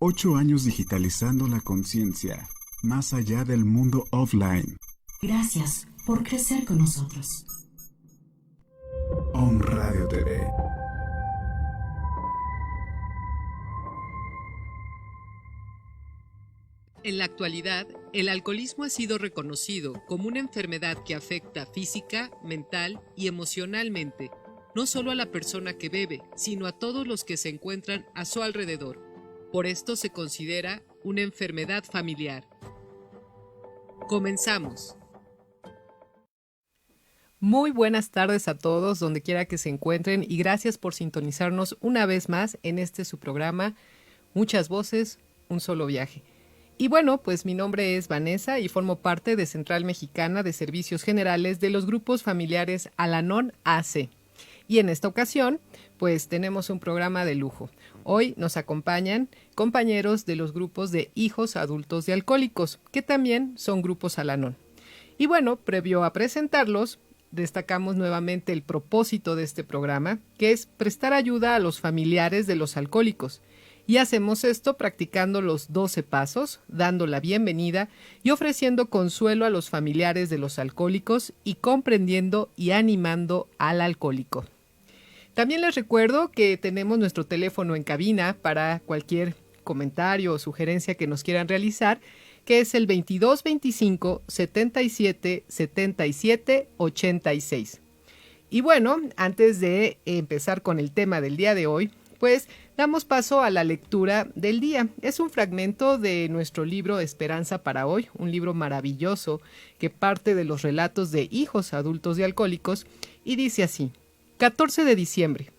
8 años digitalizando la conciencia, más allá del mundo offline. Gracias por crecer con nosotros. Om Radio TV. En la actualidad, el alcoholismo ha sido reconocido como una enfermedad que afecta física, mental y emocionalmente, no solo a la persona que bebe, sino a todos los que se encuentran a su alrededor. Por esto se considera una enfermedad familiar. Comenzamos. Muy buenas tardes a todos, donde quiera que se encuentren, y gracias por sintonizarnos una vez más en su programa, Muchas Voces, Un Solo Viaje. Y bueno, pues mi nombre es Vanessa y formo parte de Central Mexicana de Servicios Generales de los grupos familiares Al-Anon AC. Y en esta ocasión, pues tenemos un programa de lujo. Hoy nos acompañan compañeros de los grupos de hijos adultos de alcohólicos, que también son grupos Al-Anon. Y bueno, previo a presentarlos, destacamos nuevamente el propósito de este programa, que es prestar ayuda a los familiares de los alcohólicos. Y hacemos esto practicando los 12 pasos, dando la bienvenida y ofreciendo consuelo a los familiares de los alcohólicos y comprendiendo y animando al alcohólico. También les recuerdo que tenemos nuestro teléfono en cabina para cualquier comentario o sugerencia que nos quieran realizar, que es el 2225 77 77 86. Y bueno, antes de empezar con el tema del día de hoy, pues damos paso a la lectura del día. Es un fragmento de nuestro libro Esperanza para Hoy, un libro maravilloso que parte de los relatos de hijos adultos de alcohólicos y dice así: 14 de diciembre.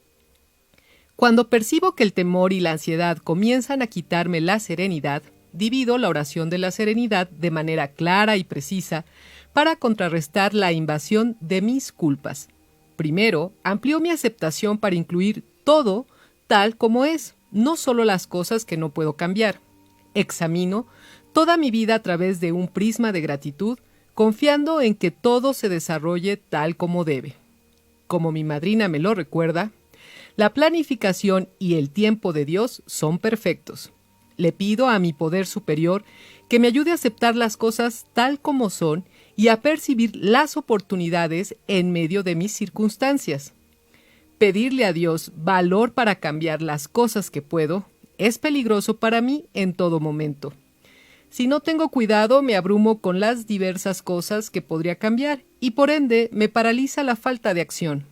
Cuando percibo que el temor y la ansiedad comienzan a quitarme la serenidad, divido la oración de la serenidad de manera clara y precisa para contrarrestar la invasión de mis culpas. Primero, amplío mi aceptación para incluir todo tal como es, no solo las cosas que no puedo cambiar. Examino toda mi vida a través de un prisma de gratitud, confiando en que todo se desarrolle tal como debe. Como mi madrina me lo recuerda, la planificación y el tiempo de Dios son perfectos. Le pido a mi poder superior que me ayude a aceptar las cosas tal como son y a percibir las oportunidades en medio de mis circunstancias. Pedirle a Dios valor para cambiar las cosas que puedo es peligroso para mí en todo momento. Si no tengo cuidado, me abrumo con las diversas cosas que podría cambiar y por ende me paraliza la falta de acción.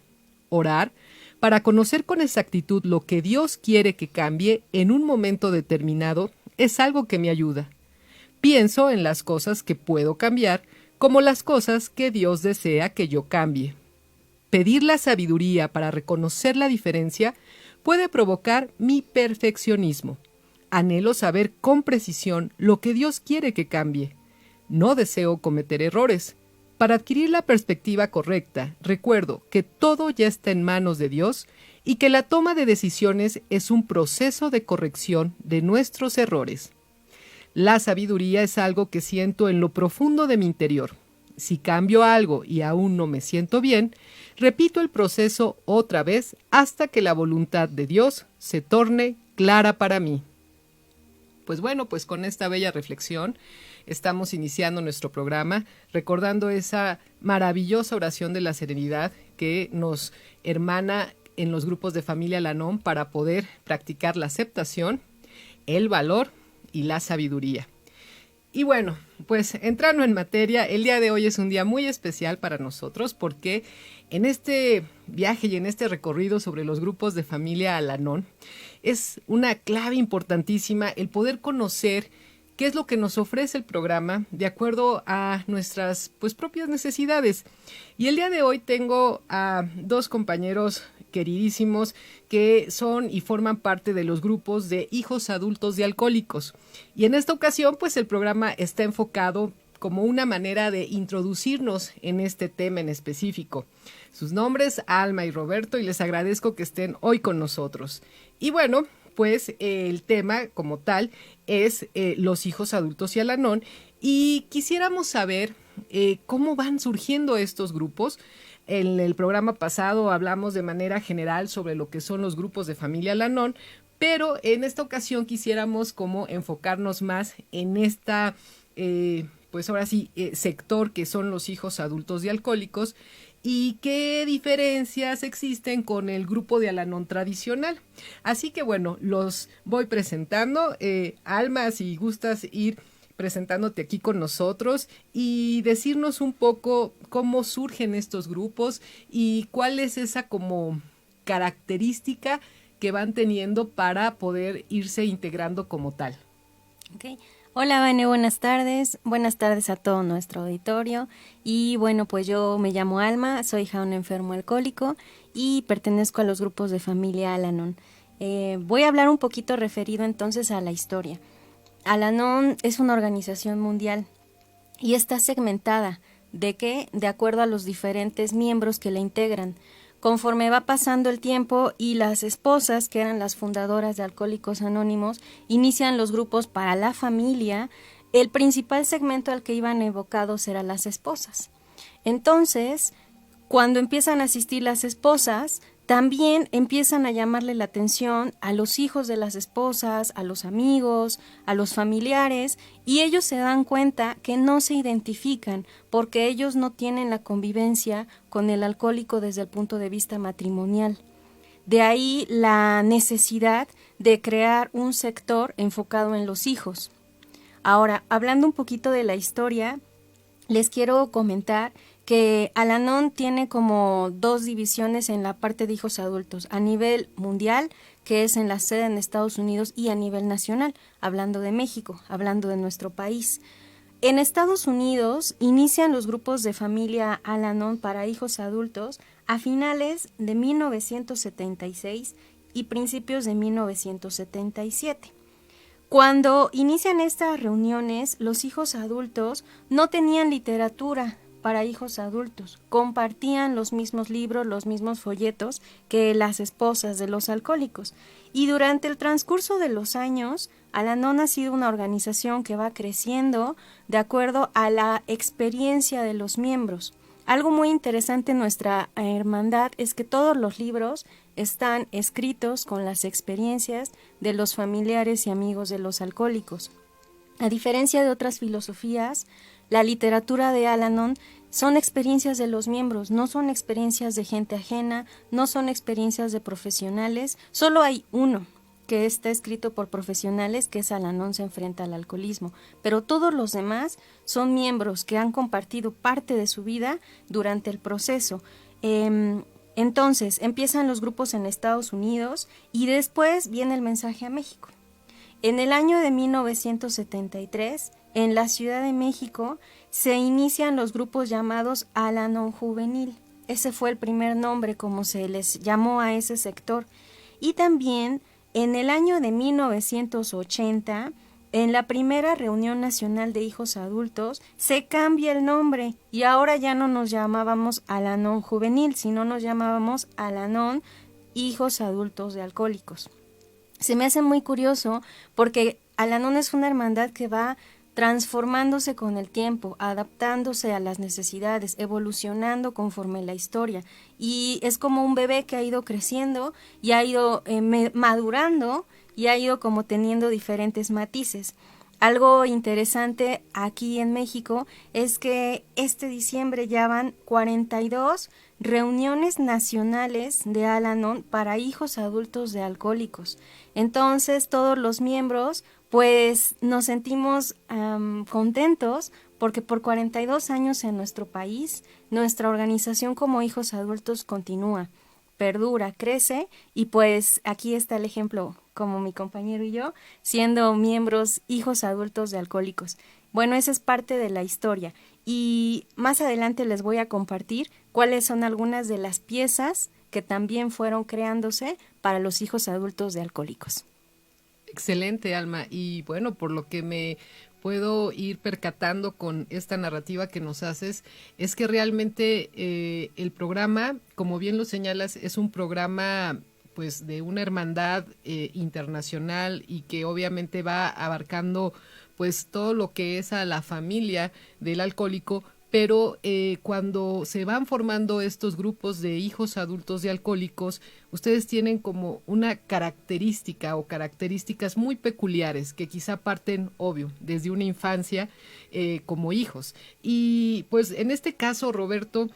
Orar para conocer con exactitud lo que Dios quiere que cambie en un momento determinado es algo que me ayuda. Pienso en las cosas que puedo cambiar como las cosas que Dios desea que yo cambie. Pedir la sabiduría para reconocer la diferencia puede provocar mi perfeccionismo. Anhelo saber con precisión lo que Dios quiere que cambie. No deseo cometer errores. Para adquirir la perspectiva correcta, recuerdo que todo ya está en manos de Dios y que la toma de decisiones es un proceso de corrección de nuestros errores. La sabiduría es algo que siento en lo profundo de mi interior. Si cambio algo y aún no me siento bien, repito el proceso otra vez hasta que la voluntad de Dios se torne clara para mí. Pues bueno, pues con esta bella reflexión estamos iniciando nuestro programa, recordando esa maravillosa oración de la serenidad que nos hermana en los grupos de familia Al-Anon para poder practicar la aceptación, el valor y la sabiduría. Y bueno, pues entrando en materia, el día de hoy es un día muy especial para nosotros porque en este viaje y en este recorrido sobre los grupos de familia Al-Anon es una clave importantísima el poder conocer qué es lo que nos ofrece el programa de acuerdo a nuestras propias necesidades. Y el día de hoy tengo a dos compañeros queridísimos que son y forman parte de los grupos de hijos adultos de alcohólicos. Y en esta ocasión, pues el programa está enfocado como una manera de introducirnos en este tema en específico. Sus nombres, Alma y Roberto, y les agradezco que estén hoy con nosotros. Y bueno, pues el tema como tal es los hijos adultos y Al-Anon, y quisiéramos saber cómo van surgiendo estos grupos. En el programa pasado hablamos de manera general sobre lo que son los grupos de familia Al-Anon, pero en esta ocasión quisiéramos como enfocarnos más en esta, pues ahora sí, sector que son los hijos adultos de alcohólicos y qué diferencias existen con el grupo de Al-Anon tradicional. Así que bueno, los voy presentando. Alma, si gustas ir presentándote aquí con nosotros y decirnos un poco cómo surgen estos grupos y cuál es esa como característica que van teniendo para poder irse integrando como tal. Okay. Hola, Vane, buenas tardes a todo nuestro auditorio. Y bueno, pues yo me llamo Alma, soy hija de un enfermo alcohólico y pertenezco a los grupos de familia Al-Anon. Voy a hablar un poquito referido entonces a la historia. Al-Anon es una organización mundial y está segmentada. ¿De qué? De acuerdo a los diferentes miembros que la integran. Conforme va pasando el tiempo y las esposas, que eran las fundadoras de Alcohólicos Anónimos, inician los grupos para la familia, el principal segmento al que iban evocados eran las esposas. Entonces, cuando empiezan a asistir las esposas, también empiezan a llamarle la atención a los hijos de las esposas, a los amigos, a los familiares, y ellos se dan cuenta que no se identifican porque ellos no tienen la convivencia con el alcohólico desde el punto de vista matrimonial. De ahí la necesidad de crear un sector enfocado en los hijos. Ahora, hablando un poquito de la historia, les quiero comentar que Al-Anon tiene como dos divisiones en la parte de hijos adultos, a nivel mundial, que es en la sede en Estados Unidos, y a nivel nacional, hablando de México, hablando de nuestro país. En Estados Unidos inician los grupos de familia Al-Anon para hijos adultos a finales de 1976 y principios de 1977. Cuando inician estas reuniones, los hijos adultos no tenían literatura para hijos adultos, compartían los mismos libros, los mismos folletos que las esposas de los alcohólicos. Y durante el transcurso de los años, Al-Anon ha sido una organización que va creciendo de acuerdo a la experiencia de los miembros. Algo muy interesante en nuestra hermandad es que todos los libros están escritos con las experiencias de los familiares y amigos de los alcohólicos. A diferencia de otras filosofías, la literatura de Al-Anon son experiencias de los miembros, no son experiencias de gente ajena, no son experiencias de profesionales. Solo hay uno que está escrito por profesionales, que es Al-Anon se enfrenta al alcoholismo, pero todos los demás son miembros que han compartido parte de su vida durante el proceso. Entonces, empiezan los grupos en Estados Unidos y después viene el mensaje a México. En el año de 1973, en la Ciudad de México, se inician los grupos llamados Al-Anon Juvenil. Ese fue el primer nombre como se les llamó a ese sector. Y también en el año de 1980, en la primera reunión nacional de hijos adultos, se cambia el nombre y ahora ya no nos llamábamos Al-Anon Juvenil, sino nos llamábamos Al-Anon Hijos Adultos de Alcohólicos. Se me hace muy curioso porque Al-Anon es una hermandad que va transformándose con el tiempo, adaptándose a las necesidades, evolucionando conforme la historia. Y es como un bebé que ha ido creciendo y ha ido madurando y ha ido como teniendo diferentes matices. Algo interesante aquí en México es que este diciembre ya van 42 reuniones nacionales de Al-Anon para hijos adultos de alcohólicos. Entonces todos los miembros pues nos sentimos contentos porque por 42 años en nuestro país nuestra organización como hijos adultos continúa, perdura, crece y pues aquí está el ejemplo como mi compañero y yo siendo miembros hijos adultos de alcohólicos. Bueno, esa es parte de la historia y más adelante les voy a compartir cuáles son algunas de las piezas que también fueron creándose para los hijos adultos de alcohólicos. Excelente, Alma. Y bueno, por lo que me puedo ir percatando con esta narrativa que nos haces, es que realmente el programa, como bien lo señalas, es un programa pues de una hermandad internacional y que obviamente va abarcando pues todo lo que es a la familia del alcohólico, pero cuando se van formando estos grupos de hijos adultos de alcohólicos, ustedes tienen como una característica o características muy peculiares que quizá parten, obvio, desde una infancia como hijos. Y pues en este caso, Roberto,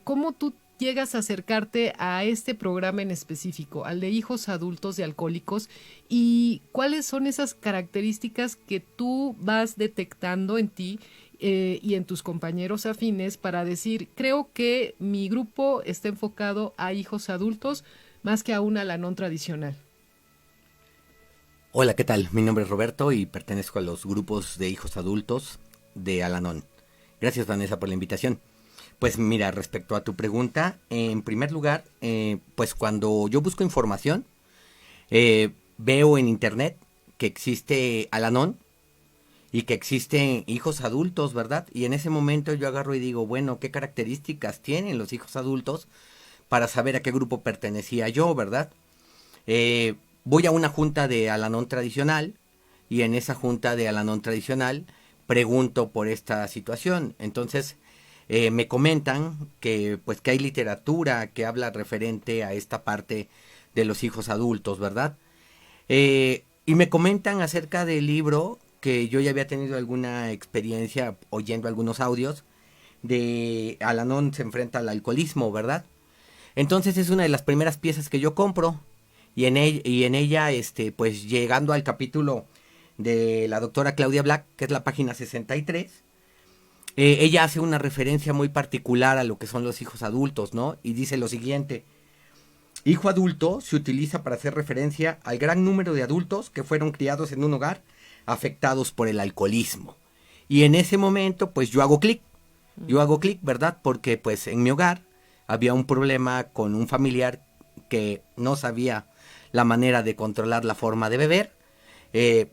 ¿cómo tú llegas a acercarte a este programa en específico, al de hijos adultos de alcohólicos, y cuáles son esas características que tú vas detectando en ti y en tus compañeros afines para decir, creo que mi grupo está enfocado a hijos adultos más que a un Al-Anon tradicional? Hola, ¿qué tal? Mi nombre es Roberto y pertenezco a los grupos de hijos adultos de Al-Anon. Gracias, Vanessa, por la invitación. Pues mira, respecto a tu pregunta, en primer lugar, pues cuando yo busco información, veo en internet que existe Al-Anon y que existen hijos adultos, ¿verdad? Y en ese momento yo agarro y digo, bueno, ¿qué características tienen los hijos adultos para saber a qué grupo pertenecía yo, ¿verdad? Voy a una junta de Al-Anon tradicional y en esa junta de Al-Anon tradicional pregunto por esta situación. Entonces me comentan que pues que hay literatura que habla referente a esta parte de los hijos adultos, ¿verdad? Y me comentan acerca del libro que yo ya había tenido alguna experiencia oyendo algunos audios de Al-Anon se enfrenta al alcoholismo, ¿verdad? Entonces es una de las primeras piezas que yo compro y en ella pues llegando al capítulo de la doctora Claudia Black, que es la página 63, ella hace una referencia muy particular a lo que son los hijos adultos, ¿no? Y dice lo siguiente: hijo adulto se utiliza para hacer referencia al gran número de adultos que fueron criados en un hogar afectados por el alcoholismo. Y en ese momento, pues yo hago clic, ¿verdad? Porque pues en mi hogar había un problema con un familiar que no sabía la manera de controlar la forma de beber.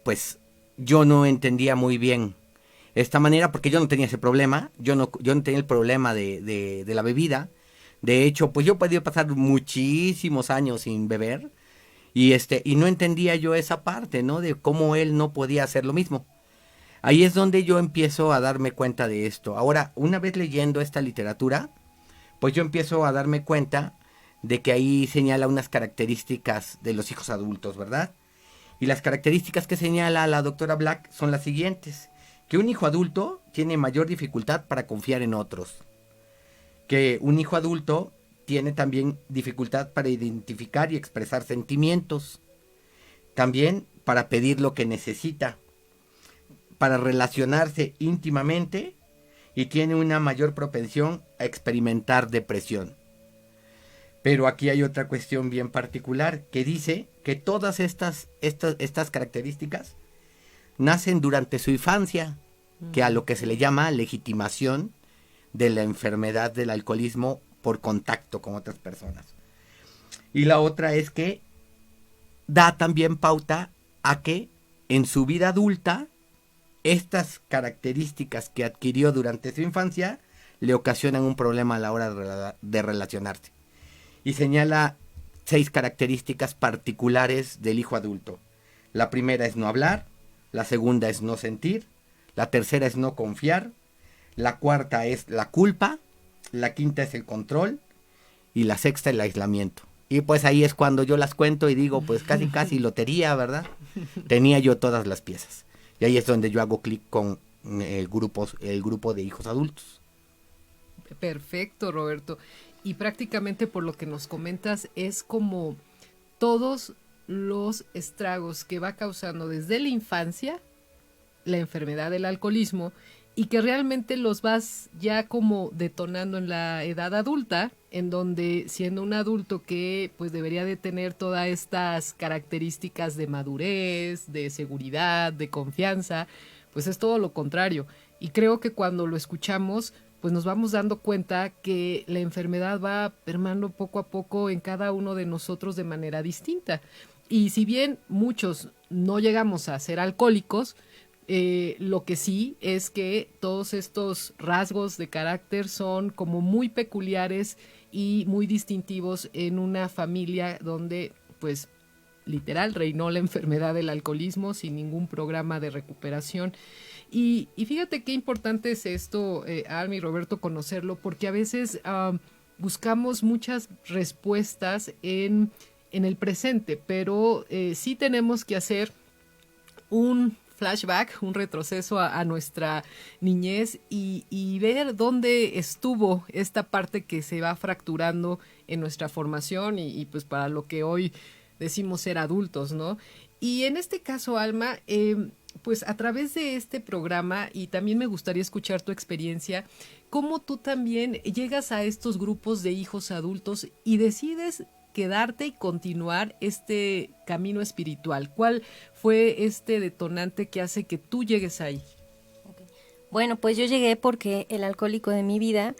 Pues yo no entendía muy bien esta manera porque yo no tenía ese problema, yo no tenía el problema de la bebida. De hecho, pues yo podía pasar muchísimos años sin beber y no entendía yo esa parte, ¿no? De cómo él no podía hacer lo mismo. Ahí es donde yo empiezo a darme cuenta de esto. Ahora, una vez leyendo esta literatura, pues yo empiezo a darme cuenta de que ahí señala unas características de los hijos adultos, ¿verdad? Y las características que señala la doctora Black son las siguientes: que un hijo adulto tiene mayor dificultad para confiar en otros, que un hijo adulto tiene también dificultad para identificar y expresar sentimientos, también para pedir lo que necesita, para relacionarse íntimamente y tiene una mayor propensión a experimentar depresión. Pero aquí hay otra cuestión bien particular que dice que todas estas características nacen durante su infancia, que a lo que se le llama legitimación de la enfermedad del alcoholismo por contacto con otras personas. Y la otra es que da también pauta a que en su vida adulta estas características que adquirió durante su infancia le ocasionan un problema a la hora de relacionarse. Y señala 6 características particulares del hijo adulto. La primera es no hablar, la segunda es no sentir, la tercera es no confiar, la cuarta es la culpa, la quinta es el control y la sexta el aislamiento. Y pues ahí es cuando yo las cuento y digo, pues casi lotería, ¿verdad? Tenía yo todas las piezas. Y ahí es donde yo hago clic con el grupo de hijos adultos. Perfecto, Roberto. Y prácticamente por lo que nos comentas es como todos los estragos que va causando desde la infancia la enfermedad del alcoholismo y que realmente los vas ya como detonando en la edad adulta, en donde siendo un adulto que pues debería de tener todas estas características de madurez, de seguridad, de confianza, pues es todo lo contrario. Y creo que cuando lo escuchamos, pues nos vamos dando cuenta que la enfermedad va permeando poco a poco en cada uno de nosotros de manera distinta. Y si bien muchos no llegamos a ser alcohólicos, lo que sí es que todos estos rasgos de carácter son como muy peculiares y muy distintivos en una familia donde pues literal reinó la enfermedad del alcoholismo sin ningún programa de recuperación. Y fíjate qué importante es esto, Alma y Roberto, conocerlo, porque a veces buscamos muchas respuestas en el presente, pero sí tenemos que hacer un flashback, un retroceso a nuestra niñez y ver dónde estuvo esta parte que se va fracturando en nuestra formación y pues para lo que hoy decimos ser adultos, ¿no? Y en este caso, Alma, pues a través de este programa, y también me gustaría escuchar tu experiencia, cómo tú también llegas a estos grupos de hijos adultos y decides quedarte y continuar este camino espiritual. ¿Cuál fue este detonante que hace que tú llegues ahí? Okay. Bueno, pues yo llegué porque el alcohólico de mi vida,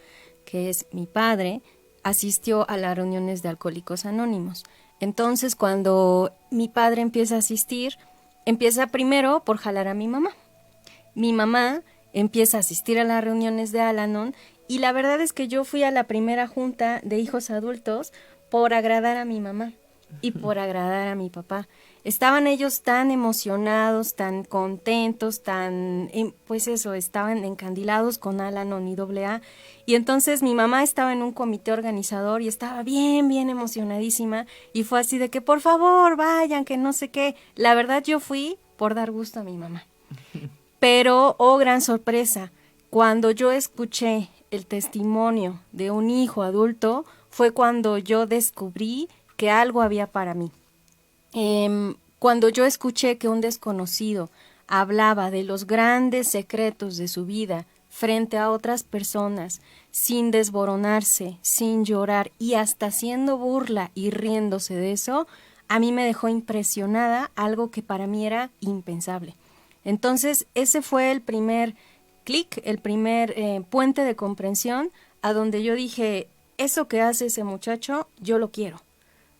que es mi padre, asistió a las reuniones de Alcohólicos Anónimos. Entonces, cuando mi padre empieza a asistir, empieza primero por jalar a mi mamá. Mi mamá empieza a asistir a las reuniones de Al-Anon y la verdad es que yo fui a la primera junta de hijos adultos por agradar a mi mamá y por agradar a mi papá. Estaban ellos tan emocionados, tan contentos, pues eso, estaban encandilados con Al-Anon y AA. Y entonces mi mamá estaba en un comité organizador y estaba bien emocionadísima y fue así de que por favor vayan, que no sé qué. La verdad yo fui por dar gusto a mi mamá. Pero, oh gran sorpresa, cuando yo escuché el testimonio de un hijo adulto, fue cuando yo descubrí que algo había para mí. Cuando yo escuché que un desconocido hablaba de los grandes secretos de su vida frente a otras personas, sin desboronarse, sin llorar y hasta haciendo burla y riéndose de eso, a mí me dejó impresionada, algo que para mí era impensable. Entonces, ese fue el primer clic, el primer puente de comprensión, a donde yo dije, eso que hace ese muchacho, yo lo quiero.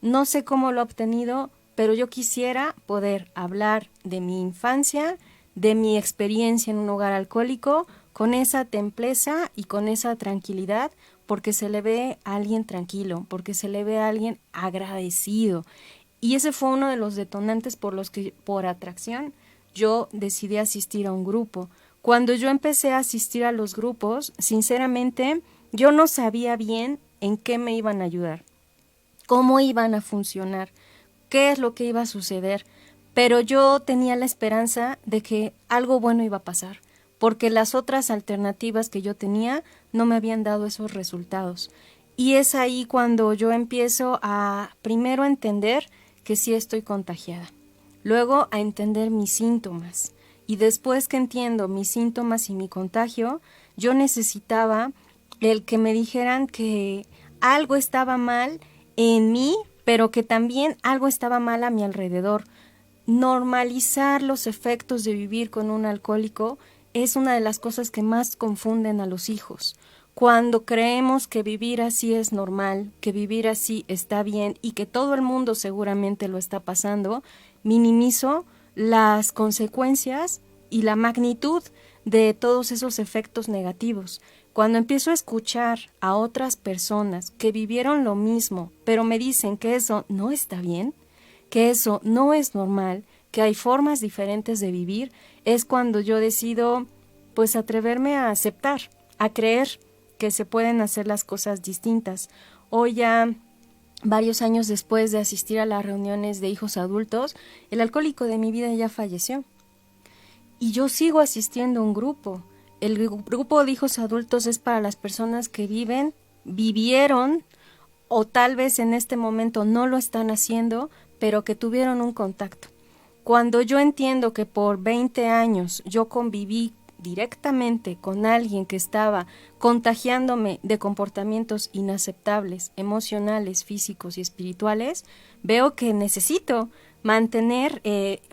No sé cómo lo ha obtenido, pero yo quisiera poder hablar de mi infancia, de mi experiencia en un hogar alcohólico, con esa templeza y con esa tranquilidad, porque se le ve a alguien tranquilo, porque se le ve a alguien agradecido. Y ese fue uno de los detonantes por los que, por atracción, yo decidí asistir a un grupo. Cuando yo empecé a asistir a los grupos, sinceramente, yo no sabía bien en qué me iban a ayudar, cómo iban a funcionar, qué es lo que iba a suceder, pero yo tenía la esperanza de que algo bueno iba a pasar, porque las otras alternativas que yo tenía no me habían dado esos resultados. Y es ahí cuando yo empiezo a primero entender que sí estoy contagiada, luego a entender mis síntomas, y después que entiendo mis síntomas y mi contagio, yo necesitaba el que me dijeran que algo estaba mal en mí, pero que también algo estaba mal a mi alrededor. Normalizar los efectos de vivir con un alcohólico es una de las cosas que más confunden a los hijos. Cuando creemos que vivir así es normal, que vivir así está bien y que todo el mundo seguramente lo está pasando, minimizo las consecuencias y la magnitud de todos esos efectos negativos. Cuando empiezo a escuchar a otras personas que vivieron lo mismo, pero me dicen que eso no está bien, que eso no es normal, que hay formas diferentes de vivir, es cuando yo decido, pues, atreverme a aceptar, a creer que se pueden hacer las cosas distintas. Hoy ya, varios años después de asistir a las reuniones de hijos adultos, el alcohólico de mi vida ya falleció. Y yo sigo asistiendo a un grupo. El grupo de hijos adultos es para las personas que vivieron, o tal vez en este momento no lo están haciendo, pero que tuvieron un contacto. Cuando yo entiendo que por 20 años yo conviví directamente con alguien que estaba contagiándome de comportamientos inaceptables, emocionales, físicos y espirituales, veo que necesito mantener,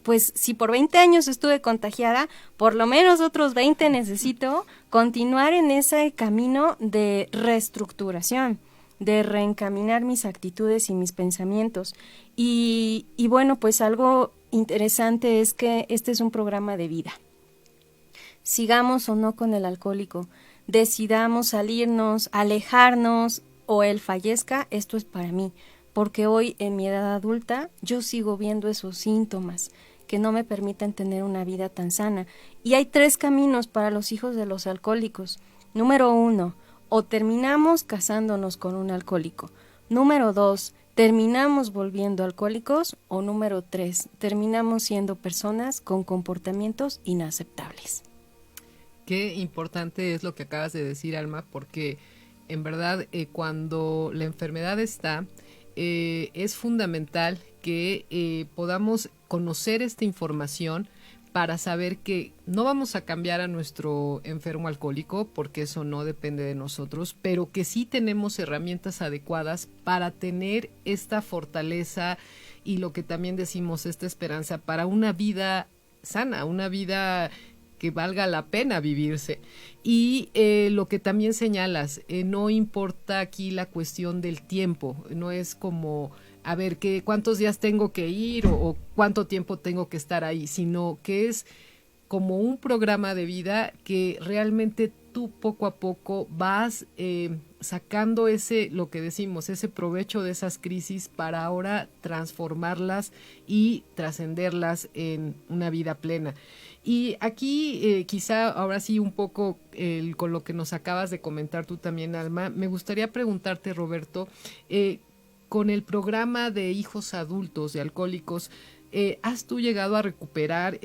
pues si por 20 años estuve contagiada, por lo menos otros 20 necesito continuar en ese camino de reestructuración, de reencaminar mis actitudes y mis pensamientos. Y bueno, pues algo interesante es que este es un programa de vida. Sigamos o no con el alcohólico, decidamos salirnos, alejarnos o él fallezca, esto es para mí. Porque hoy en mi edad adulta yo sigo viendo esos síntomas que no me permiten tener una vida tan sana. Y hay 3 caminos para los hijos de los alcohólicos. Número 1, o terminamos casándonos con un alcohólico. Número 2, terminamos volviendo alcohólicos. O número 3, terminamos siendo personas con comportamientos inaceptables. Qué importante es lo que acabas de decir, Alma, porque en verdad cuando la enfermedad está, es fundamental que podamos conocer esta información para saber que no vamos a cambiar a nuestro enfermo alcohólico, porque eso no depende de nosotros, pero que sí tenemos herramientas adecuadas para tener esta fortaleza y lo que también decimos, esta esperanza para una vida sana, una vida que valga la pena vivirse. Y lo que también señalas, no importa aquí la cuestión del tiempo, no es como, a ver, cuántos días tengo que ir o cuánto tiempo tengo que estar ahí, sino que es como un programa de vida que realmente tú poco a poco vas sacando lo que decimos, ese provecho de esas crisis para ahora transformarlas y trascenderlas en una vida plena. Y aquí quizá ahora sí un poco con lo que nos acabas de comentar tú también, Alma, me gustaría preguntarte, Roberto, con el programa de hijos adultos de alcohólicos, ¿has tú llegado a recuperar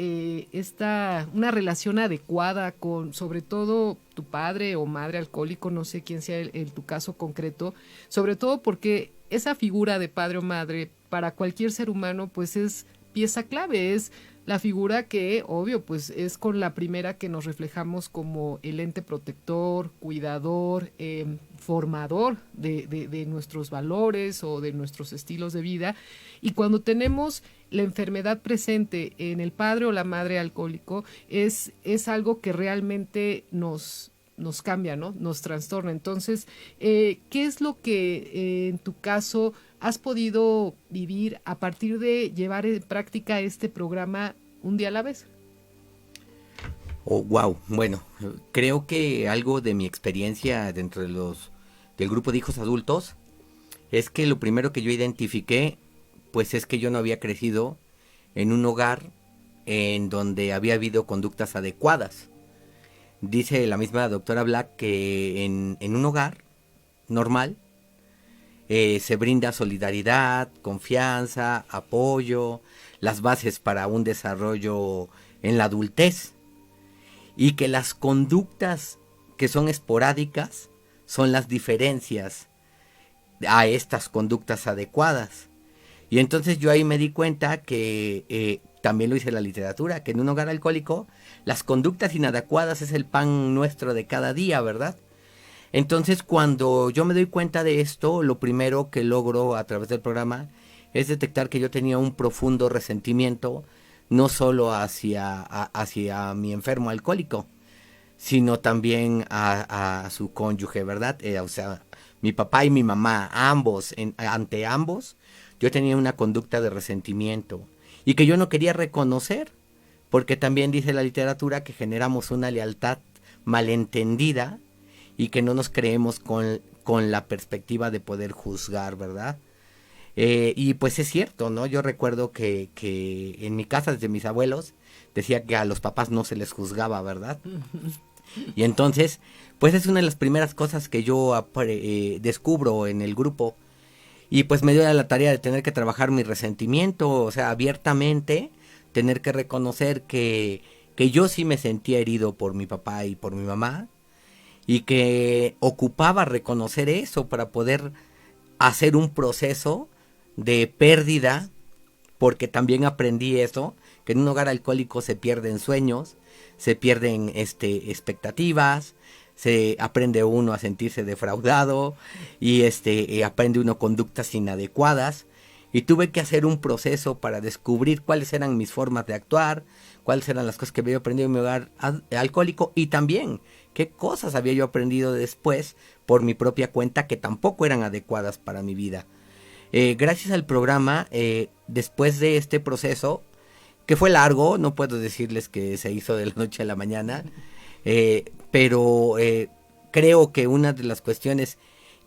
una relación adecuada con, sobre todo, tu padre o madre alcohólico? No sé quién sea tu caso concreto, sobre todo porque esa figura de padre o madre para cualquier ser humano pues es pieza clave, es la figura que, obvio, pues es con la primera que nos reflejamos como el ente protector, cuidador, formador de nuestros valores o de nuestros estilos de vida. Y cuando tenemos la enfermedad presente en el padre o la madre alcohólico, es algo que realmente nos cambia, ¿no? Nos trastorna. Entonces, ¿qué es lo que en tu caso has podido vivir a partir de llevar en práctica este programa un día a la vez? Oh, wow. Bueno, creo que algo de mi experiencia dentro del grupo de hijos adultos es que lo primero que yo identifiqué, pues es que yo no había crecido en un hogar en donde había habido conductas adecuadas. Dice la misma doctora Black que en un hogar normal se brinda solidaridad, confianza, apoyo, las bases para un desarrollo en la adultez, y que las conductas que son esporádicas son las diferencias a estas conductas adecuadas. Y entonces yo ahí me di cuenta que también lo dice la literatura, que en un hogar alcohólico las conductas inadecuadas es el pan nuestro de cada día, ¿verdad? Entonces, cuando yo me doy cuenta de esto, lo primero que logro a través del programa es detectar que yo tenía un profundo resentimiento, no solo hacia mi enfermo alcohólico, sino también a su cónyuge, ¿verdad? O sea, mi papá y mi mamá, ante ambos, yo tenía una conducta de resentimiento y que yo no quería reconocer, porque también dice la literatura que generamos una lealtad malentendida y que no nos creemos con la perspectiva de poder juzgar, ¿verdad? Y pues es cierto, ¿no? Yo recuerdo que en mi casa, desde mis abuelos, decía que a los papás no se les juzgaba, ¿verdad? Y entonces, pues es una de las primeras cosas que yo descubro en el grupo. Y pues me dio la tarea de tener que trabajar mi resentimiento, o sea, abiertamente, tener que reconocer que yo sí me sentía herido por mi papá y por mi mamá, y que ocupaba reconocer eso para poder hacer un proceso de pérdida, porque también aprendí eso, que en un hogar alcohólico se pierden sueños, se pierden expectativas, se aprende uno a sentirse defraudado y aprende uno conductas inadecuadas, y tuve que hacer un proceso para descubrir cuáles eran mis formas de actuar, cuáles eran las cosas que había aprendido en mi hogar alcohólico, y también qué cosas había yo aprendido después por mi propia cuenta que tampoco eran adecuadas para mi vida. Gracias al programa, después de este proceso, que fue largo, no puedo decirles que se hizo de la noche a la mañana, pero creo que una de las cuestiones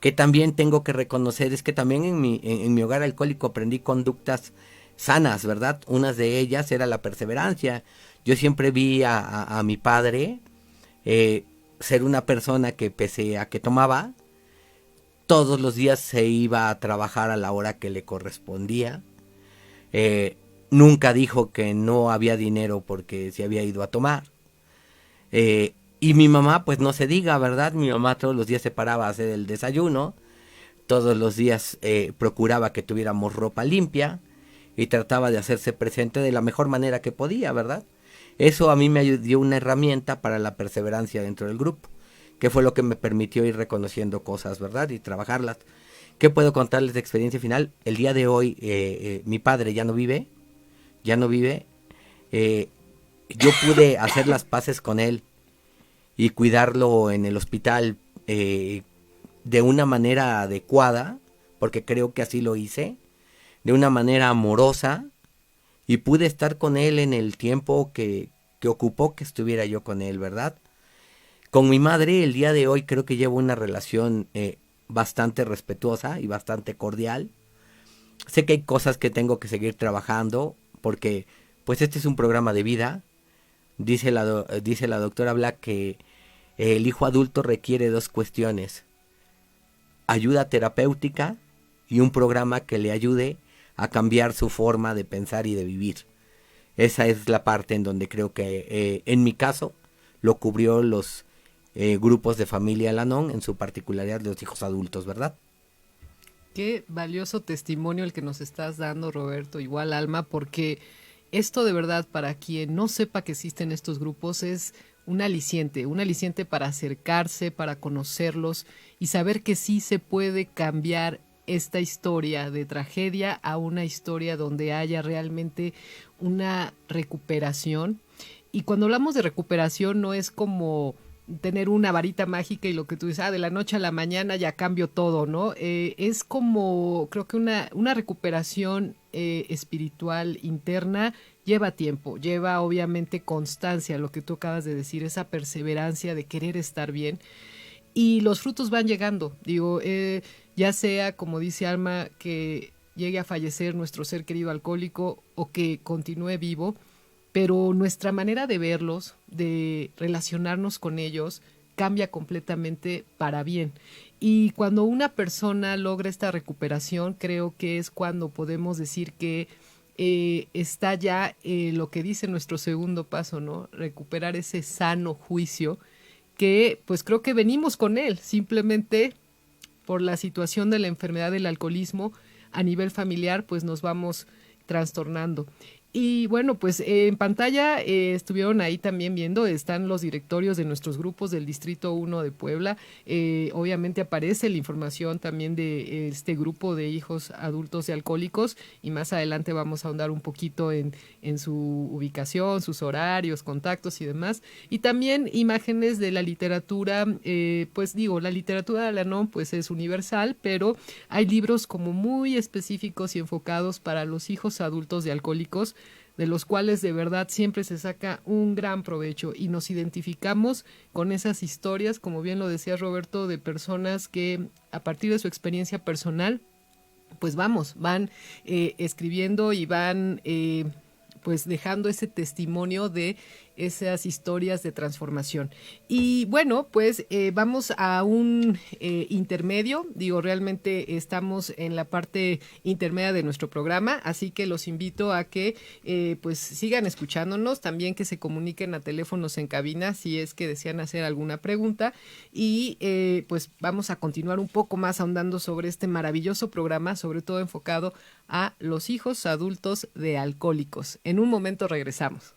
que también tengo que reconocer es que también en mi hogar alcohólico aprendí conductas sanas, ¿verdad? Una de ellas era la perseverancia. Yo siempre vi a mi padre ser una persona que, pese a que tomaba, todos los días se iba a trabajar a la hora que le correspondía. Nunca dijo que no había dinero porque se había ido a tomar. Y mi mamá, pues no se diga, ¿verdad? Mi mamá todos los días se paraba a hacer el desayuno, todos los días procuraba que tuviéramos ropa limpia y trataba de hacerse presente de la mejor manera que podía, ¿verdad? Eso a mí me dio una herramienta para la perseverancia dentro del grupo, que fue lo que me permitió ir reconociendo cosas, ¿verdad? Y trabajarlas. ¿Qué puedo contarles de experiencia final? El día de hoy mi padre ya no vive. Yo pude hacer las paces con él y cuidarlo en el hospital de una manera adecuada, porque creo que así lo hice, de una manera amorosa, y pude estar con él en el tiempo que ocupó que estuviera yo con él, ¿verdad? Con mi madre el día de hoy creo que llevo una relación bastante respetuosa y bastante cordial. Sé que hay cosas que tengo que seguir trabajando, porque pues este es un programa de vida. Dice la doctora Black que el hijo adulto requiere 2 cuestiones: ayuda terapéutica y un programa que le ayude a cambiar su forma de pensar y de vivir. Esa es la parte en donde creo que en mi caso lo cubrió los grupos de familia Al-Anon, en su particularidad los hijos adultos, ¿verdad? Qué valioso testimonio el que nos estás dando, Roberto, igual Alma, porque esto de verdad, para quien no sepa que existen estos grupos, es un aliciente para acercarse, para conocerlos y saber que sí se puede cambiar esta historia de tragedia a una historia donde haya realmente una recuperación. Y cuando hablamos de recuperación no es como tener una varita mágica y lo que tú dices, de la noche a la mañana ya cambio todo, ¿no? Es como, creo que una recuperación espiritual interna lleva tiempo, lleva obviamente constancia, lo que tú acabas de decir, esa perseverancia de querer estar bien. Y los frutos van llegando, digo, ya sea, como dice Alma, que llegue a fallecer nuestro ser querido alcohólico o que continúe vivo, pero nuestra manera de verlos, de relacionarnos con ellos, cambia completamente para bien. Y cuando una persona logra esta recuperación, creo que es cuando podemos decir que está ya lo que dice nuestro segundo paso, ¿no? Recuperar ese sano juicio que pues creo que venimos con él, simplemente por la situación de la enfermedad del alcoholismo a nivel familiar, pues nos vamos trastornando. Y bueno, pues en pantalla estuvieron ahí también viendo, están los directorios de nuestros grupos del Distrito 1 de Puebla. Obviamente aparece la información también de este grupo de hijos adultos y alcohólicos y más adelante vamos a ahondar un poquito en su ubicación, sus horarios, contactos y demás. Y también imágenes de la literatura, pues digo, la literatura de Al-Anon pues es universal, pero hay libros como muy específicos y enfocados para los hijos adultos de alcohólicos, de los cuales de verdad siempre se saca un gran provecho y nos identificamos con esas historias, como bien lo decía Roberto, de personas que a partir de su experiencia personal, pues van escribiendo y van pues dejando ese testimonio de esas historias de transformación. Y bueno, pues vamos a un intermedio, digo, realmente estamos en la parte intermedia de nuestro programa, así que los invito a que pues sigan escuchándonos, también que se comuniquen a teléfonos en cabina si es que desean hacer alguna pregunta y pues vamos a continuar un poco más ahondando sobre este maravilloso programa, sobre todo enfocado a los hijos adultos de alcohólicos. En un momento regresamos.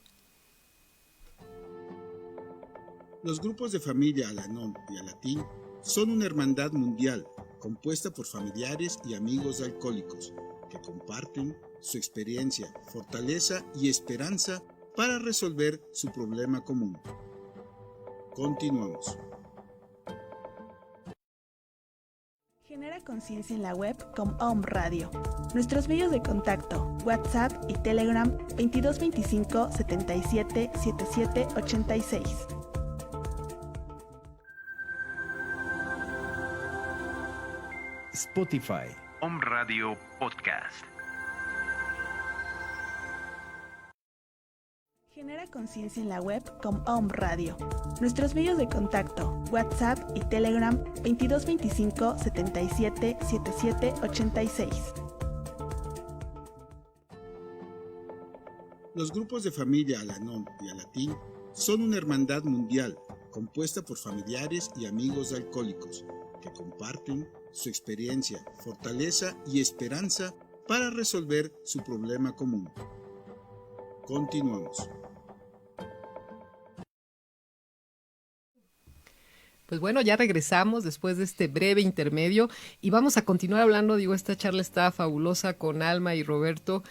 Los grupos de familia Al-Anon y Alatín son una hermandad mundial compuesta por familiares y amigos de alcohólicos que comparten su experiencia, fortaleza y esperanza para resolver su problema común. Continuamos. Genera conciencia en la web con Om Radio. Nuestros medios de contacto, WhatsApp y Telegram 2225 77 77 86. Spotify. Om Radio Podcast. Genera conciencia en la web con Om Radio. Nuestros medios de contacto, WhatsApp y Telegram 2225 77 77 86. Los grupos de familia Al-Anon y Alatín son una hermandad mundial compuesta por familiares y amigos de alcohólicos que comparten su experiencia, fortaleza y esperanza para resolver su problema común. Continuamos. Pues bueno, ya regresamos después de este breve intermedio y vamos a continuar hablando. Esta charla está fabulosa con Alma y Roberto,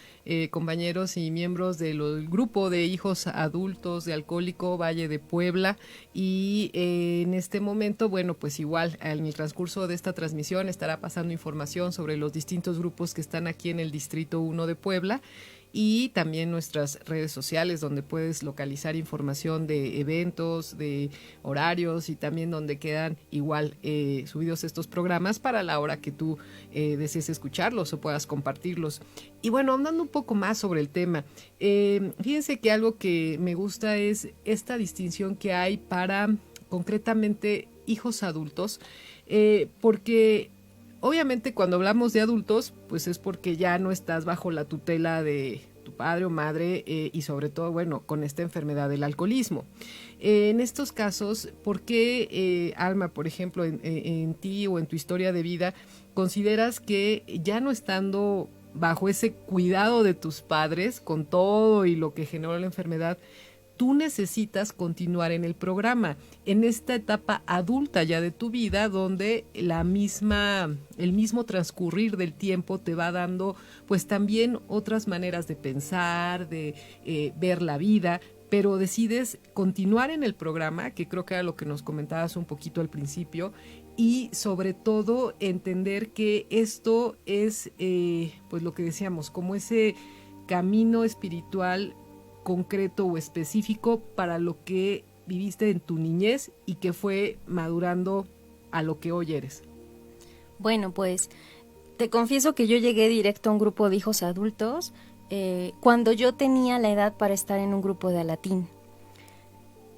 compañeros y miembros del grupo de hijos adultos de Alcohólico Valle de Puebla. Y en este momento, bueno, pues igual en el transcurso de esta transmisión estará pasando información sobre los distintos grupos que están aquí en el Distrito 1 de Puebla. Y también nuestras redes sociales donde puedes localizar información de eventos, de horarios y también donde quedan igual subidos estos programas para la hora que tú desees escucharlos o puedas compartirlos. Y bueno, andando un poco más sobre el tema, fíjense que algo que me gusta es esta distinción que hay para concretamente hijos adultos, porque obviamente cuando hablamos de adultos, pues es porque ya no estás bajo la tutela de tu padre o madre y sobre todo, bueno, con esta enfermedad del alcoholismo. En estos casos, ¿por qué, Alma, por ejemplo, en ti o en tu historia de vida, consideras que ya no estando bajo ese cuidado de tus padres, con todo y lo que generó la enfermedad, tú necesitas continuar en el programa, en esta etapa adulta ya de tu vida, donde el mismo transcurrir del tiempo te va dando pues también otras maneras de pensar, de ver la vida, pero decides continuar en el programa, que creo que era lo que nos comentabas un poquito al principio, y sobre todo entender que esto es pues lo que decíamos, como ese camino espiritual concreto o específico para lo que viviste en tu niñez y que fue madurando a lo que hoy eres. Bueno, pues te confieso que yo llegué directo a un grupo de hijos adultos cuando yo tenía la edad para estar en un grupo de Alatín.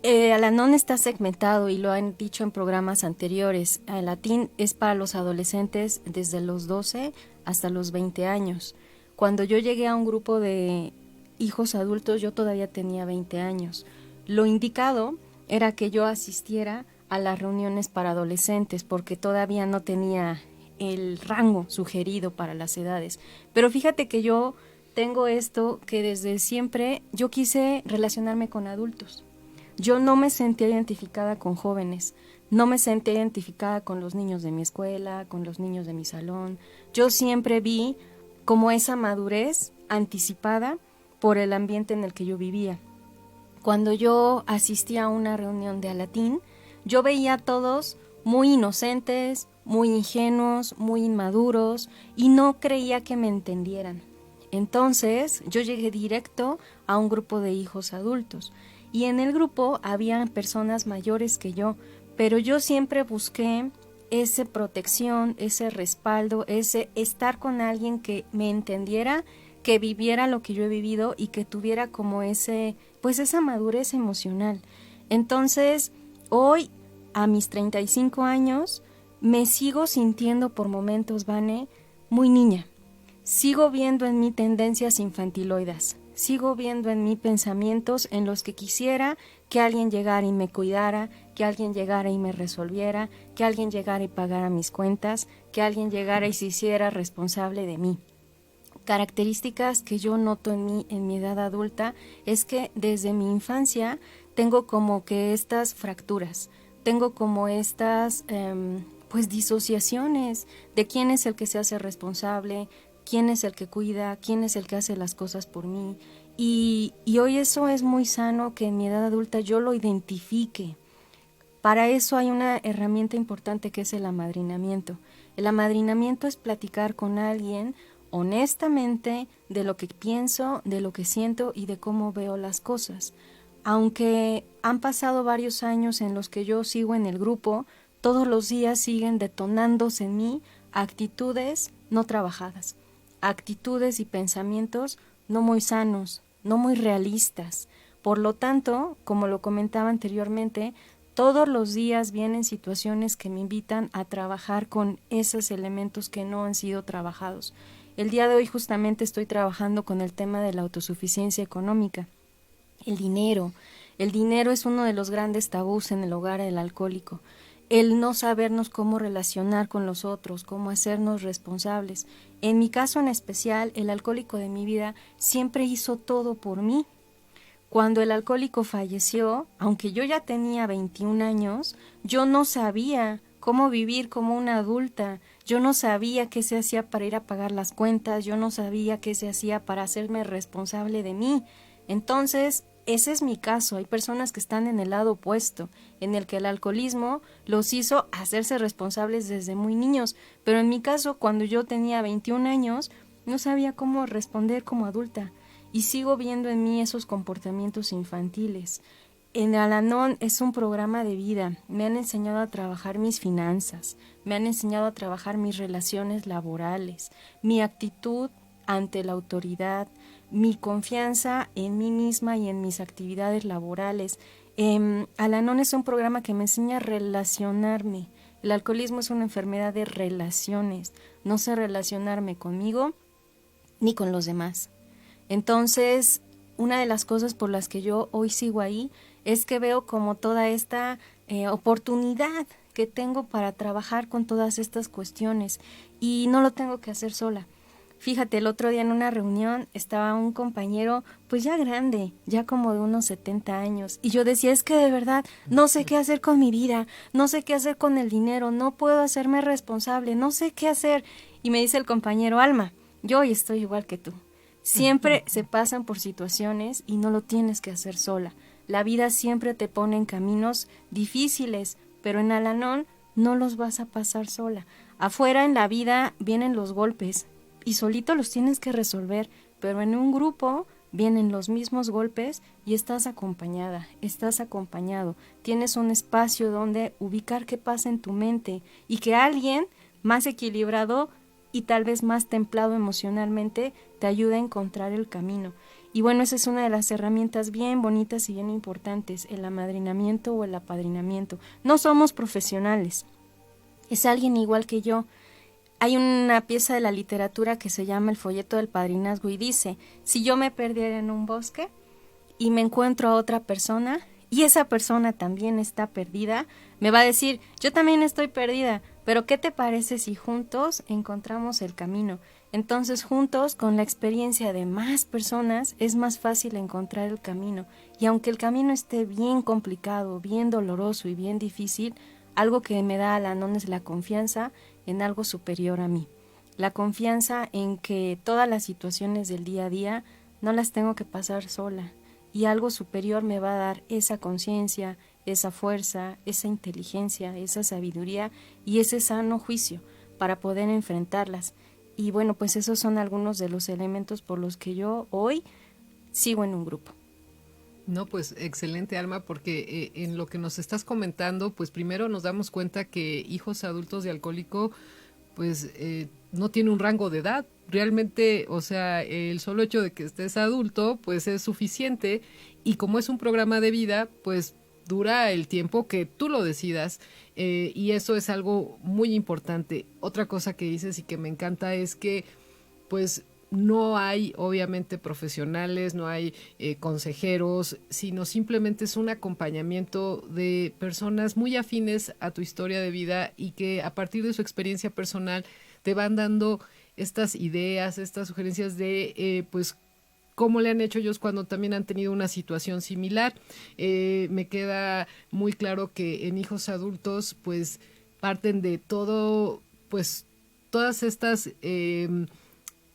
Al-Anon está segmentado y lo han dicho en programas anteriores. Alatín es para los adolescentes desde los 12 hasta los 20 años. Cuando yo llegué a un grupo de hijos adultos, yo todavía tenía 20 años. Lo indicado era que yo asistiera a las reuniones para adolescentes porque todavía no tenía el rango sugerido para las edades. Pero fíjate que yo tengo esto que desde siempre yo quise relacionarme con adultos. Yo no me sentía identificada con jóvenes, no me sentía identificada con los niños de mi escuela, con los niños de mi salón. Yo siempre vi como esa madurez anticipada por el ambiente en el que yo vivía. Cuando yo asistía a una reunión de Alatín, yo veía a todos muy inocentes, muy ingenuos, muy inmaduros y no creía que me entendieran. Entonces yo llegué directo a un grupo de hijos adultos y en el grupo había personas mayores que yo, pero yo siempre busqué esa protección, ese respaldo, ese estar con alguien que me entendiera, que viviera lo que yo he vivido y que tuviera como esa madurez emocional. Entonces, hoy, a mis 35 años, me sigo sintiendo por momentos, Vane, muy niña. Sigo viendo en mí tendencias infantiloides. Sigo viendo en mí pensamientos en los que quisiera que alguien llegara y me cuidara, que alguien llegara y me resolviera, que alguien llegara y pagara mis cuentas, que alguien llegara y se hiciera responsable de mí. Características que yo noto en mí en mi edad adulta es que desde mi infancia tengo como que estas fracturas, tengo como estas disociaciones de quién es el que se hace responsable, quién es el que cuida, quién es el que hace las cosas por mí. Y hoy eso es muy sano que en mi edad adulta yo lo identifique. Para eso hay una herramienta importante que es el amadrinamiento. El amadrinamiento es platicar con alguien honestamente de lo que pienso, de lo que siento y de cómo veo las cosas. Aunque han pasado varios años en los que yo sigo en el grupo, todos los días siguen detonándose en mí actitudes no trabajadas, actitudes y pensamientos no muy sanos, no muy realistas, Por lo tanto, como lo comentaba anteriormente, todos los días vienen situaciones que me invitan a trabajar con esos elementos que no han sido trabajados. El día de hoy justamente estoy trabajando con el tema de la autosuficiencia económica. El dinero es uno de los grandes tabús en el hogar del alcohólico. El no sabernos cómo relacionar con los otros, cómo hacernos responsables. En mi caso en especial, el alcohólico de mi vida siempre hizo todo por mí. Cuando el alcohólico falleció, aunque yo ya tenía 21 años, yo no sabía cómo vivir como una adulta, yo no sabía qué se hacía para ir a pagar las cuentas, yo no sabía qué se hacía para hacerme responsable de mí. Entonces, ese es mi caso. Hay personas que están en el lado opuesto, en el que el alcoholismo los hizo hacerse responsables desde muy niños, pero en mi caso, cuando yo tenía 21 años, no sabía cómo responder como adulta. Y sigo viendo en mí esos comportamientos infantiles. En Al-Anon es un programa de vida. Me han enseñado a trabajar mis finanzas, me han enseñado a trabajar mis relaciones laborales, mi actitud ante la autoridad, mi confianza en mí misma y en mis actividades laborales. Al-Anon es un programa que me enseña a relacionarme. El alcoholismo es una enfermedad de relaciones. No sé relacionarme conmigo ni con los demás. Entonces, una de las cosas por las que yo hoy sigo ahí es que veo como toda esta oportunidad que tengo para trabajar con todas estas cuestiones y no lo tengo que hacer sola. Fíjate, el otro día en una reunión estaba un compañero pues ya grande, ya como de unos 70 años, y yo decía, es que de verdad no sé qué hacer con mi vida, no sé qué hacer con el dinero, no puedo hacerme responsable, no sé qué hacer. Y me dice el compañero, Alma, yo hoy estoy igual que tú. Siempre se pasan por situaciones y no lo tienes que hacer sola. La vida siempre te pone en caminos difíciles, pero en Al-Anon no los vas a pasar sola. Afuera en la vida vienen los golpes y solito los tienes que resolver, pero en un grupo vienen los mismos golpes y estás acompañada, estás acompañado. Tienes un espacio donde ubicar qué pasa en tu mente y que alguien más equilibrado y tal vez más templado emocionalmente te ayuda a encontrar el camino. Y bueno, esa es una de las herramientas bien bonitas y bien importantes, el amadrinamiento o el apadrinamiento. No somos profesionales, es alguien igual que yo. Hay una pieza de la literatura que se llama El folleto del padrinazgo y dice, si yo me perdiera en un bosque y me encuentro a otra persona y esa persona también está perdida, me va a decir, yo también estoy perdida, pero ¿qué te parece si juntos encontramos el camino? Entonces juntos, con la experiencia de más personas, es más fácil encontrar el camino. Y aunque el camino esté bien complicado, bien doloroso y bien difícil, algo que me da Al-Anon es la confianza en algo superior a mí. La confianza en que todas las situaciones del día a día no las tengo que pasar sola. Y algo superior me va a dar esa conciencia, esa fuerza, esa inteligencia, esa sabiduría y ese sano juicio para poder enfrentarlas. Y bueno, pues esos son algunos de los elementos por los que yo hoy sigo en un grupo. No, pues excelente, Alma, porque en lo que nos estás comentando, pues primero nos damos cuenta que hijos adultos de alcohólico, pues no tiene un rango de edad. Realmente, o sea, el solo hecho de que estés adulto, pues es suficiente. Y como es un programa de vida, pues dura el tiempo que tú lo decidas. Y eso es algo muy importante. Otra cosa que dices y que me encanta es que, pues, no hay obviamente profesionales, no hay consejeros, sino simplemente es un acompañamiento de personas muy afines a tu historia de vida y que a partir de su experiencia personal te van dando estas ideas, estas sugerencias de pues cómo le han hecho ellos cuando también han tenido una situación similar. Me queda muy claro que en hijos adultos pues parten de todo, pues todas estas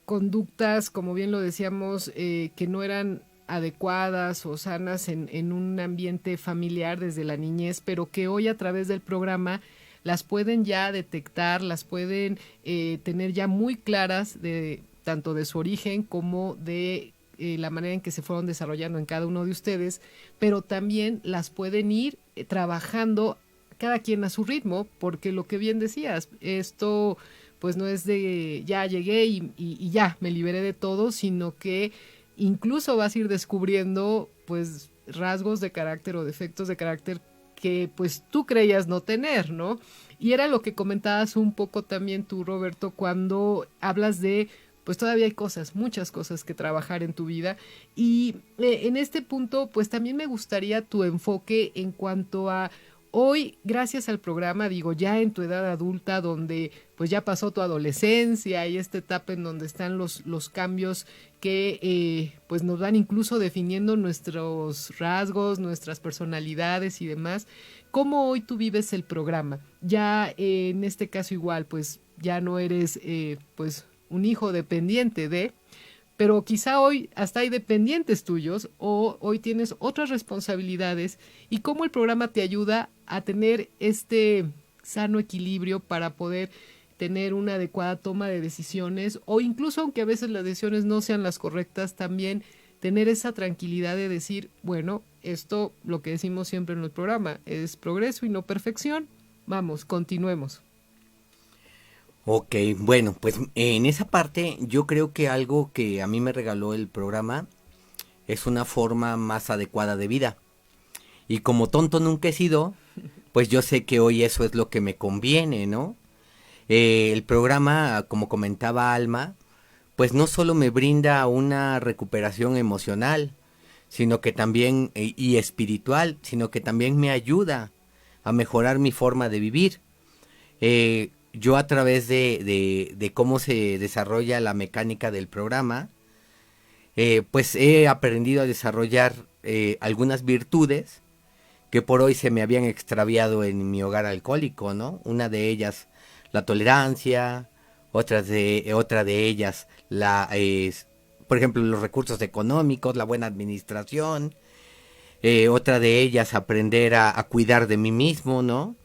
conductas, como bien lo decíamos, que no eran adecuadas o sanas en un ambiente familiar desde la niñez, pero que hoy a través del programa las pueden ya detectar, las pueden tener ya muy claras de tanto de su origen como de la manera en que se fueron desarrollando en cada uno de ustedes, pero también las pueden ir trabajando cada quien a su ritmo, porque lo que bien decías, esto pues no es de ya llegué y ya me liberé de todo, sino que incluso vas a ir descubriendo pues rasgos de carácter o defectos de carácter que pues tú creías no tener, ¿no? Y era lo que comentabas un poco también tú, Roberto, cuando hablas de pues todavía hay cosas, muchas cosas que trabajar en tu vida. Y en este punto, pues también me gustaría tu enfoque en cuanto a hoy, gracias al programa, digo, ya en tu edad adulta, donde pues ya pasó tu adolescencia y esta etapa en donde están los cambios que pues nos van incluso definiendo nuestros rasgos, nuestras personalidades y demás. ¿Cómo hoy tú vives el programa? Ya en este caso igual, pues ya no eres pues un hijo dependiente de, pero quizá hoy hasta hay dependientes tuyos o hoy tienes otras responsabilidades y cómo el programa te ayuda a tener este sano equilibrio para poder tener una adecuada toma de decisiones o incluso aunque a veces las decisiones no sean las correctas, también tener esa tranquilidad de decir, bueno, esto lo que decimos siempre en el programa es progreso y no perfección, vamos, continuemos. Ok, bueno, pues en esa parte yo creo que algo que a mí me regaló el programa es una forma más adecuada de vida. Y como tonto nunca he sido, pues yo sé que hoy eso es lo que me conviene, ¿no? El programa, como comentaba Alma, pues no solo me brinda una recuperación emocional, sino que también, y espiritual, sino que también me ayuda a mejorar mi forma de vivir. Yo a través de cómo se desarrolla la mecánica del programa, pues he aprendido a desarrollar algunas virtudes que por hoy se me habían extraviado en mi hogar alcohólico, ¿no? Una de ellas, la tolerancia, otra de ellas, por ejemplo, los recursos económicos, la buena administración, otra de ellas, aprender a cuidar de mí mismo, ¿no?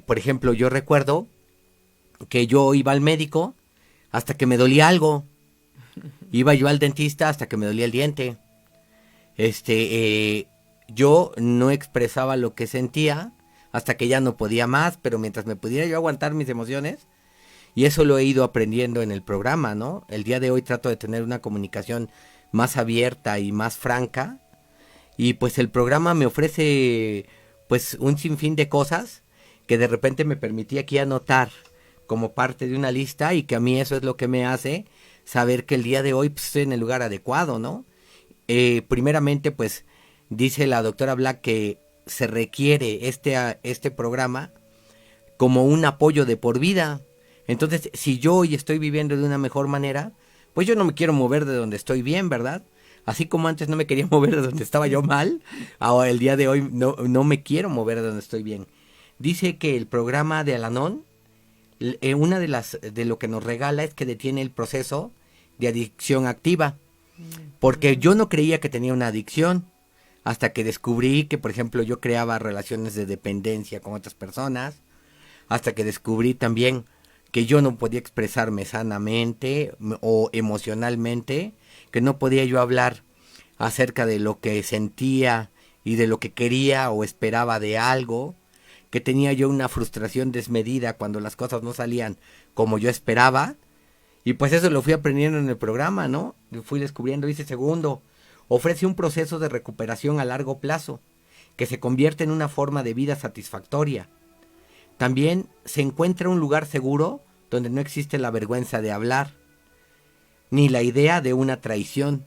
Por ejemplo, yo recuerdo que yo iba al médico hasta que me dolía algo. Iba yo al dentista hasta que me dolía el diente. Yo no expresaba lo que sentía hasta que ya no podía más, pero mientras me pudiera yo aguantar mis emociones, y eso lo he ido aprendiendo en el programa, ¿no? El día de hoy trato de tener una comunicación más abierta y más franca, y pues el programa me ofrece pues un sinfín de cosas que de repente me permití aquí anotar como parte de una lista, y que a mí eso es lo que me hace saber que el día de hoy pues, estoy en el lugar adecuado, ¿no? Primeramente, pues, dice la doctora Black que se requiere este programa como un apoyo de por vida. Entonces, si yo hoy estoy viviendo de una mejor manera, pues yo no me quiero mover de donde estoy bien, ¿verdad? Así como antes no me quería mover de donde estaba yo mal, ahora el día de hoy no me quiero mover de donde estoy bien. Dice que el programa de Al-Anon, una de lo que nos regala es que detiene el proceso de adicción activa, porque yo no creía que tenía una adicción hasta que descubrí que, por ejemplo, yo creaba relaciones de dependencia con otras personas, hasta que descubrí también que yo no podía expresarme sanamente o emocionalmente, que no podía yo hablar acerca de lo que sentía y de lo que quería o esperaba de algo, que tenía yo una frustración desmedida cuando las cosas no salían como yo esperaba, y pues eso lo fui aprendiendo en el programa, ¿no? Lo fui descubriendo. Dice, segundo, ofrece un proceso de recuperación a largo plazo, que se convierte en una forma de vida satisfactoria. También se encuentra un lugar seguro donde no existe la vergüenza de hablar, ni la idea de una traición.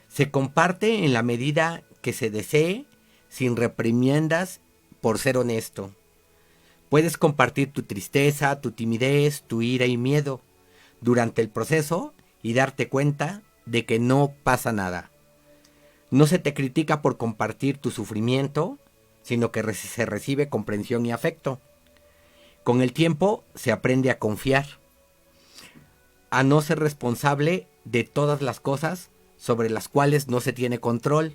Se comparte en la medida que se desee, sin reprimiendas, por ser honesto. Puedes compartir tu tristeza, tu timidez, tu ira y miedo durante el proceso y darte cuenta de que no pasa nada. No se te critica por compartir tu sufrimiento, sino que se recibe comprensión y afecto. Con el tiempo se aprende a confiar, a no ser responsable de todas las cosas sobre las cuales no se tiene control.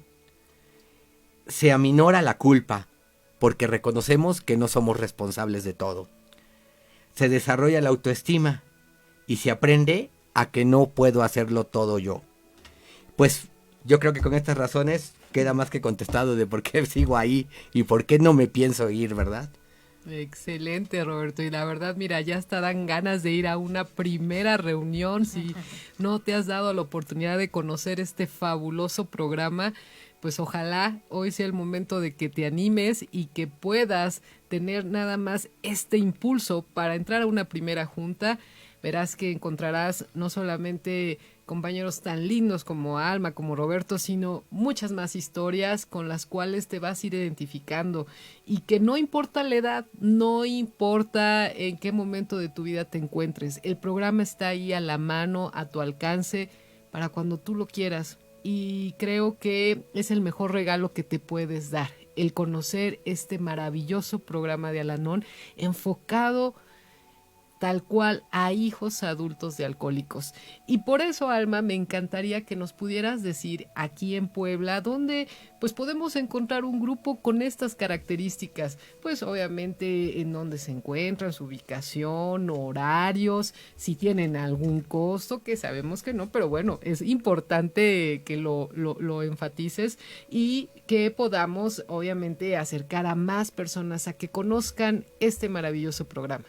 Se aminora la culpa, porque reconocemos que no somos responsables de todo. Se desarrolla la autoestima y se aprende a que no puedo hacerlo todo yo. Pues yo creo que con estas razones queda más que contestado de por qué sigo ahí y por qué no me pienso ir, ¿verdad? Excelente, Roberto, y la verdad, mira, ya hasta dan ganas de ir a una primera reunión si no te has dado la oportunidad de conocer este fabuloso programa. pues ojalá hoy sea el momento de que te animes y que puedas tener nada más este impulso para entrar a una primera junta. Verás que encontrarás no solamente compañeros tan lindos como Alma, como Roberto, sino muchas más historias con las cuales te vas a ir identificando, y que no importa la edad, no importa en qué momento de tu vida te encuentres, el programa está ahí a la mano, a tu alcance, para cuando tú lo quieras. Y creo que es el mejor regalo que te puedes dar, el conocer este maravilloso programa de Al-Anon enfocado tal cual a hijos adultos de alcohólicos. Y por eso, Alma, me encantaría que nos pudieras decir aquí en Puebla dónde pues podemos encontrar un grupo con estas características, pues obviamente en dónde se encuentran, su ubicación, horarios, si tienen algún costo, que sabemos que no, pero bueno, es importante que lo enfatices y que podamos obviamente acercar a más personas a que conozcan este maravilloso programa.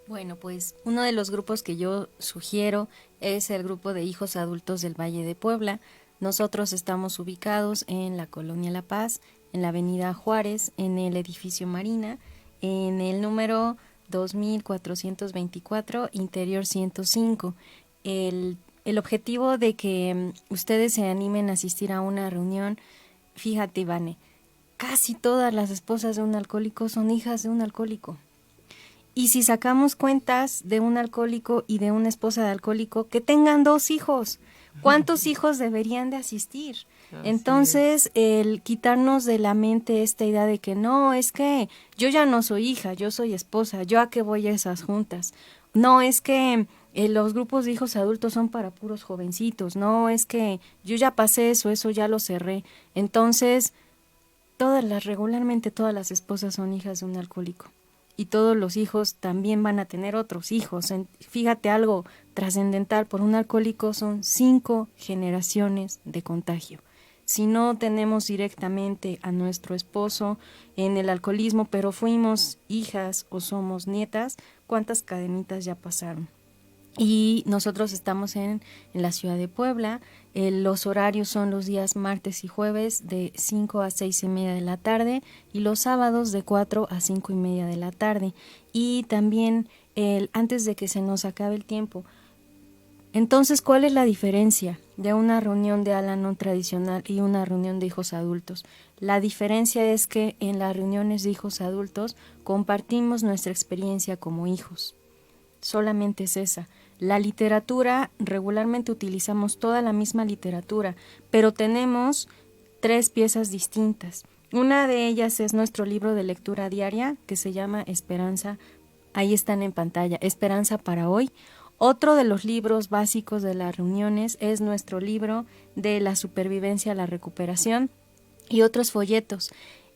Bueno, pues uno de los grupos que yo sugiero es el grupo de hijos adultos del Valle de Puebla. Nosotros estamos ubicados en la Colonia La Paz, en la Avenida Juárez, en el edificio Marina, en el número 2424, interior 105. El objetivo de que ustedes se animen a asistir a una reunión, fíjate, Ivane, casi todas las esposas de un alcohólico son hijas de un alcohólico. Y si sacamos cuentas de un alcohólico y de una esposa de alcohólico, que tengan 2 hijos, ¿cuántos hijos deberían de asistir? Entonces, el quitarnos de la mente esta idea de que no, es que yo ya no soy hija, yo soy esposa, ¿yo a qué voy a esas juntas? No, es que los grupos de hijos adultos son para puros jovencitos, no, es que yo ya pasé eso ya lo cerré. Entonces, regularmente todas las esposas son hijas de un alcohólico. Y todos los hijos también van a tener otros hijos. Fíjate, algo trascendental, por un alcohólico son 5 generaciones de contagio. Si no tenemos directamente a nuestro esposo en el alcoholismo, pero fuimos hijas o somos nietas, ¿cuántas cadenitas ya pasaron? Y nosotros estamos en la ciudad de Puebla. Los horarios son los días martes y jueves de 5 a 6:30 de la tarde y los sábados de 4 a 5:30 de la tarde. Y también antes de que se nos acabe el tiempo. Entonces, ¿cuál es la diferencia de una reunión de Al-Anon tradicional y una reunión de hijos adultos? La diferencia es que en las reuniones de hijos adultos compartimos nuestra experiencia como hijos. Solamente es esa. La literatura, regularmente utilizamos toda la misma literatura, pero tenemos 3 piezas distintas. Una de ellas es nuestro libro de lectura diaria, que se llama Esperanza, ahí están en pantalla, Esperanza para hoy. Otro de los libros básicos de las reuniones es nuestro libro de la supervivencia a la recuperación y otros folletos.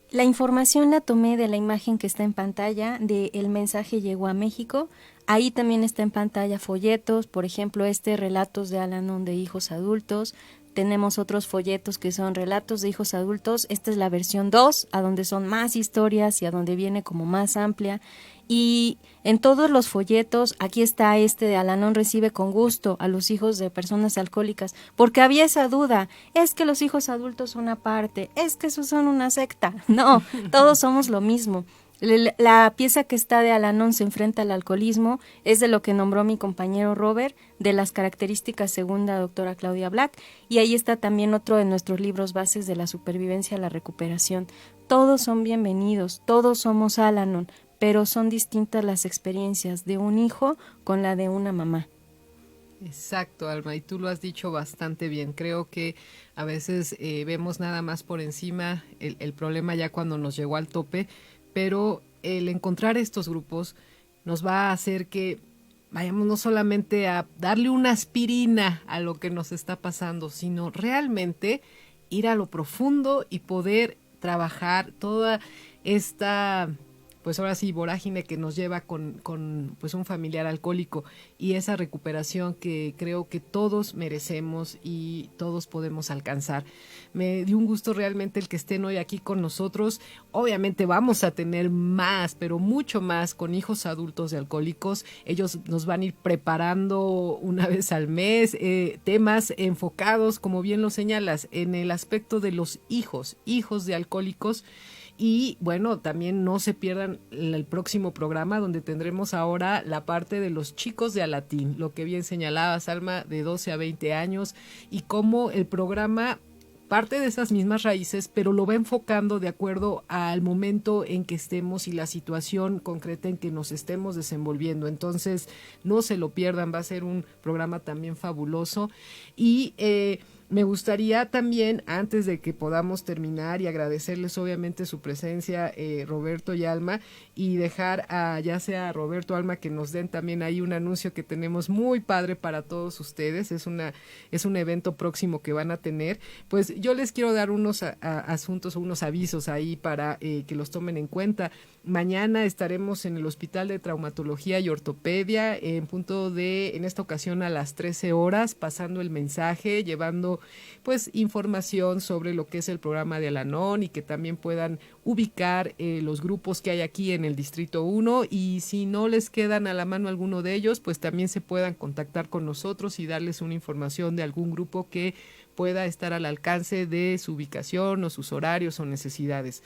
La información la tomé de la imagen que está en pantalla de El mensaje llegó a México. Ahí también está en pantalla folletos, por ejemplo, Relatos de Al-Anon de hijos adultos. Tenemos otros folletos que son Relatos de hijos adultos. Esta es la versión 2, a donde son más historias y a donde viene como más amplia. Y en todos los folletos, aquí está de Al-Anon recibe con gusto a los hijos de personas alcohólicas, porque había esa duda, es que los hijos adultos son aparte, es que esos son una secta. No, todos somos lo mismo. La pieza que está de Al-Anon se enfrenta al alcoholismo, es de lo que nombró mi compañero Robert, de las características según la doctora Claudia Black, y ahí está también otro de nuestros libros bases de la supervivencia a la recuperación. Todos son bienvenidos, todos somos Al-Anon, pero son distintas las experiencias de un hijo con la de una mamá. Exacto, Alma, y tú lo has dicho bastante bien. Creo que a veces vemos nada más por encima el problema ya cuando nos llegó al tope, pero el encontrar estos grupos nos va a hacer que vayamos no solamente a darle una aspirina a lo que nos está pasando, sino realmente ir a lo profundo y poder trabajar toda esta pues ahora sí, vorágine que nos lleva con pues un familiar alcohólico, y esa recuperación que creo que todos merecemos y todos podemos alcanzar. Me dio un gusto realmente el que estén hoy aquí con nosotros. Obviamente vamos a tener más, pero mucho más con hijos adultos de alcohólicos. Ellos nos van a ir preparando una vez al mes temas enfocados, como bien lo señalas, en el aspecto de los hijos de alcohólicos. Y bueno, también no se pierdan el próximo programa, donde tendremos ahora la parte de los chicos de Alatín, lo que bien señalabas, Alma, de 12 a 20 años, y cómo el programa parte de esas mismas raíces, pero lo va enfocando de acuerdo al momento en que estemos y la situación concreta en que nos estemos desenvolviendo. Entonces, no se lo pierdan, va a ser un programa también fabuloso. Y me gustaría también, antes de que podamos terminar, y agradecerles obviamente su presencia, Roberto y Alma, y dejar a ya sea a Roberto o Alma que nos den también ahí un anuncio que tenemos muy padre para todos ustedes. Es un evento próximo que van a tener. Pues yo les quiero dar unos asuntos o unos avisos ahí para que los tomen en cuenta. Mañana estaremos en el Hospital de Traumatología y Ortopedia en esta ocasión a las 13 horas, pasando el mensaje, llevando pues información sobre lo que es el programa de Al-Anon, y que también puedan ubicar los grupos que hay aquí en el Distrito 1, y si no les quedan a la mano alguno de ellos, pues también se puedan contactar con nosotros y darles una información de algún grupo que pueda estar al alcance de su ubicación o sus horarios o necesidades.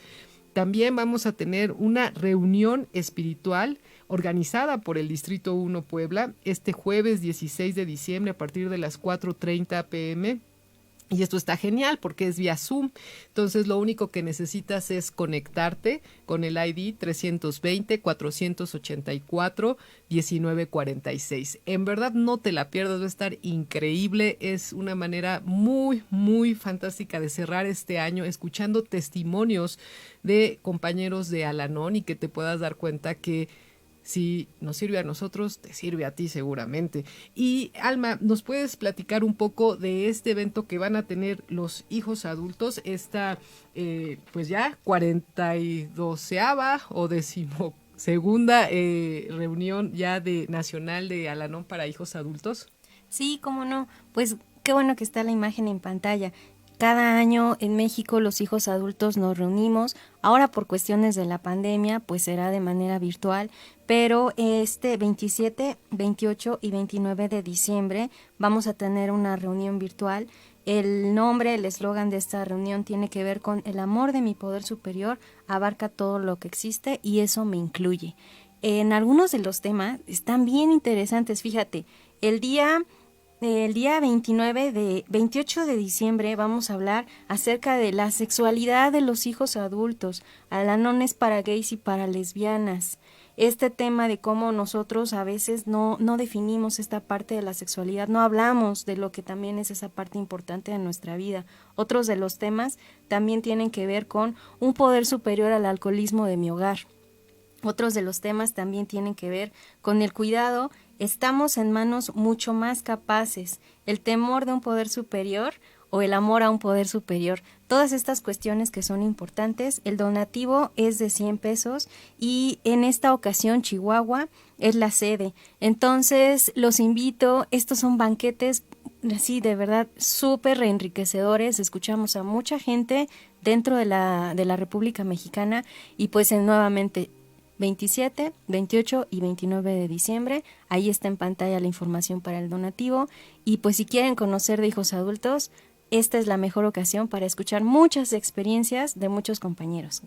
También vamos a tener una reunión espiritual organizada por el Distrito 1 Puebla este jueves 16 de diciembre a partir de las 4:30 p.m. Y esto está genial porque es vía Zoom. Entonces lo único que necesitas es conectarte con el ID 320-484-1946. En verdad no te la pierdas, va a estar increíble. Es una manera muy, muy fantástica de cerrar este año escuchando testimonios de compañeros de Al-Anon, y que te puedas dar cuenta que si nos sirve a nosotros, te sirve a ti seguramente. Y Alma, ¿nos puedes platicar un poco de este evento que van a tener los hijos adultos? Esta, pues ya 42ª o 12ª reunión ya de nacional de Al-Anon para hijos adultos. Sí, cómo no. Pues qué bueno que está la imagen en pantalla. Cada año en México los hijos adultos nos reunimos. Ahora por cuestiones de la pandemia, pues será de manera virtual, pero este 27, 28 y 29 de diciembre vamos a tener una reunión virtual. El nombre, el eslogan de esta reunión tiene que ver con el amor de mi poder superior, abarca todo lo que existe y eso me incluye. En algunos de los temas están bien interesantes, fíjate, el día 28 de diciembre vamos a hablar acerca de la sexualidad de los hijos adultos. Al-Anon es para gays y para lesbianas. Este tema de cómo nosotros a veces no definimos esta parte de la sexualidad, no hablamos de lo que también es esa parte importante de nuestra vida. Otros de los temas también tienen que ver con un poder superior al alcoholismo de mi hogar. Otros de los temas también tienen que ver con el cuidado. Estamos en manos mucho más capaces, el temor de un poder superior o el amor a un poder superior. Todas estas cuestiones que son importantes. El donativo es de 100 pesos y en esta ocasión Chihuahua es la sede. Entonces los invito, estos son banquetes así de verdad súper enriquecedores. Escuchamos a mucha gente dentro de la República Mexicana y pues nuevamente 27, 28 y 29 de diciembre. Ahí está en pantalla la información para el donativo. Y pues si quieren conocer de hijos adultos, esta es la mejor ocasión para escuchar muchas experiencias de muchos compañeros.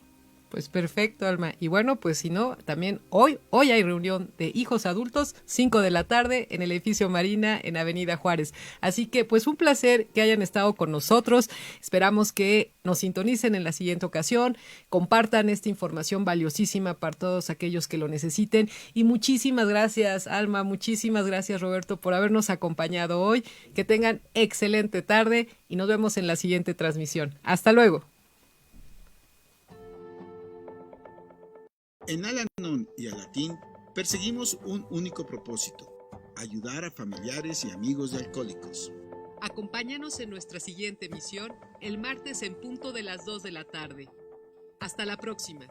Pues perfecto, Alma. Y bueno, pues si no, también hoy hay reunión de hijos adultos, 5 de la tarde en el edificio Marina en Avenida Juárez. Así que pues un placer que hayan estado con nosotros. Esperamos que nos sintonicen en la siguiente ocasión, compartan esta información valiosísima para todos aquellos que lo necesiten. Y muchísimas gracias, Alma, muchísimas gracias, Roberto, por habernos acompañado hoy. Que tengan excelente tarde y nos vemos en la siguiente transmisión. Hasta luego. En Al-Anon y Alatín perseguimos un único propósito: ayudar a familiares y amigos de alcohólicos. Acompáñanos en nuestra siguiente emisión el martes en punto de las 2 de la tarde. Hasta la próxima.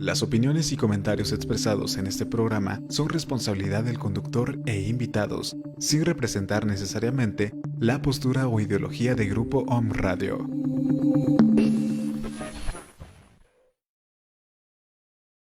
Las opiniones y comentarios expresados en este programa son responsabilidad del conductor e invitados, sin representar necesariamente la postura o ideología de Grupo Om Radio.